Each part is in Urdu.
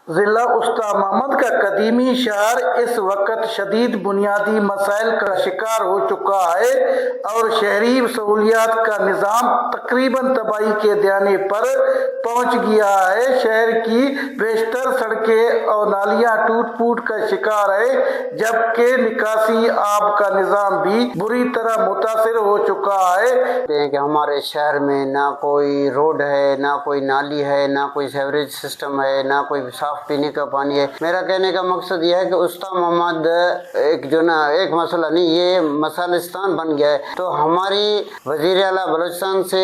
ضلع استا محمد کا قدیمی شہر اس وقت شدید بنیادی مسائل کا شکار ہو چکا ہے اور شہری سہولیات کا نظام تقریباً تباہی کے دیانے پر پہنچ گیا ہے۔ شہر کی بیشتر سڑکیں اور نالیاں ٹوٹ پھوٹ کا شکار ہے، جبکہ نکاسی آب کا نظام بھی بری طرح متاثر ہو چکا ہے۔ کہ ہمارے شہر میں نہ کوئی روڈ ہے، نہ کوئی نالی ہے، نہ کوئی سیوریج سسٹم ہے، نہ کوئی صاف پینے کا پانی ہے۔ میرا کہنے کا مقصد یہ ہے کہ استا محمد ایک مسئلہ نہیں، یہ مسالستان بن گیا ہے۔ تو ہماری وزیر اعلیٰ بلوچستان سے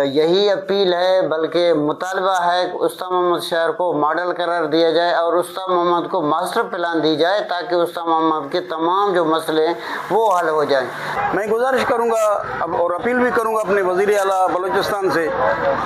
یہی اپیل ہے، بلکہ مطالبہ ہے کہ استا محمد شہر کو ماڈل قرار دیا جائے اور استا محمد کو ماسٹر پلان دی جائے تاکہ استا محمد کے تمام جو مسئلے ہیں وہ حل ہو جائیں۔ میں گزارش کروں گا اور اپیل بھی کروں گا اپنے وزیر اعلیٰ بلوچستان سے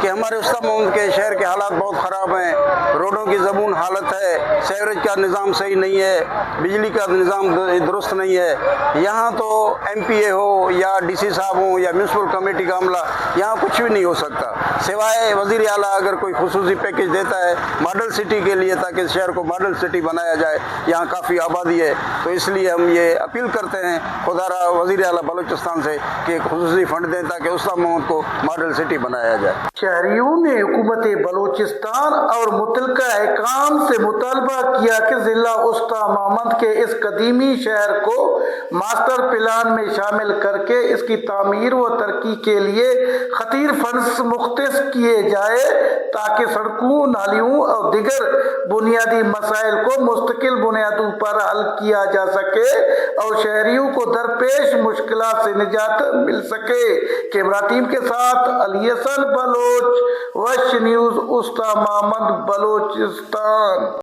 کہ ہمارے استا محمد کے شہر کے حالات بہت خراب ہیں، روڈوں کی زبون حالت ہے، سیوریج کا نظام صحیح نہیں ہے، بجلی کا نظام درست نہیں ہے۔ یہاں تو ایم پی اے ہو یا ڈی سی صاحب ہوں یا میونسپل کمیٹی کا عملہ، یہاں کچھ بھی نہیں ہو سکتا سوائے وزیر اعلیٰ اگر کوئی خصوصی پیکیج دیتا ہے ماڈل سٹی کے لیے تاکہ شہر کو ماڈل سٹی بنایا جائے۔ یہاں کافی آبادی ہے، تو اس لیے ہم یہ اپیل کرتے ہیں خدا را وزیر اعلیٰ بلوچستان سے کہ خصوصی فنڈ دیں تاکہ استا محمد کو ماڈل سٹی بنایا جائے۔ شہریوں نے حکومت بلوچستان اور متعلقہ حکام سے مطالبہ کیا کہ ضلع استا محمد کے اس قدیمی شہر کو ماسٹر پلان میں شامل کر کے اس کی تعمیر و ترقی کے لیے خطیر فنڈز مختص کیے جائے تاکہ سڑکوں، نالیوں اور دیگر بنیادی مسائل کو مستقل بنیادوں پر حل کیا جا سکے اور شہریوں کو درپیش مشکلات سے نجات مل سکے۔ کیمرہ ٹیم کے ساتھ علی حسن بلوچ، وش نیوز، استا محمد، بلوچستان۔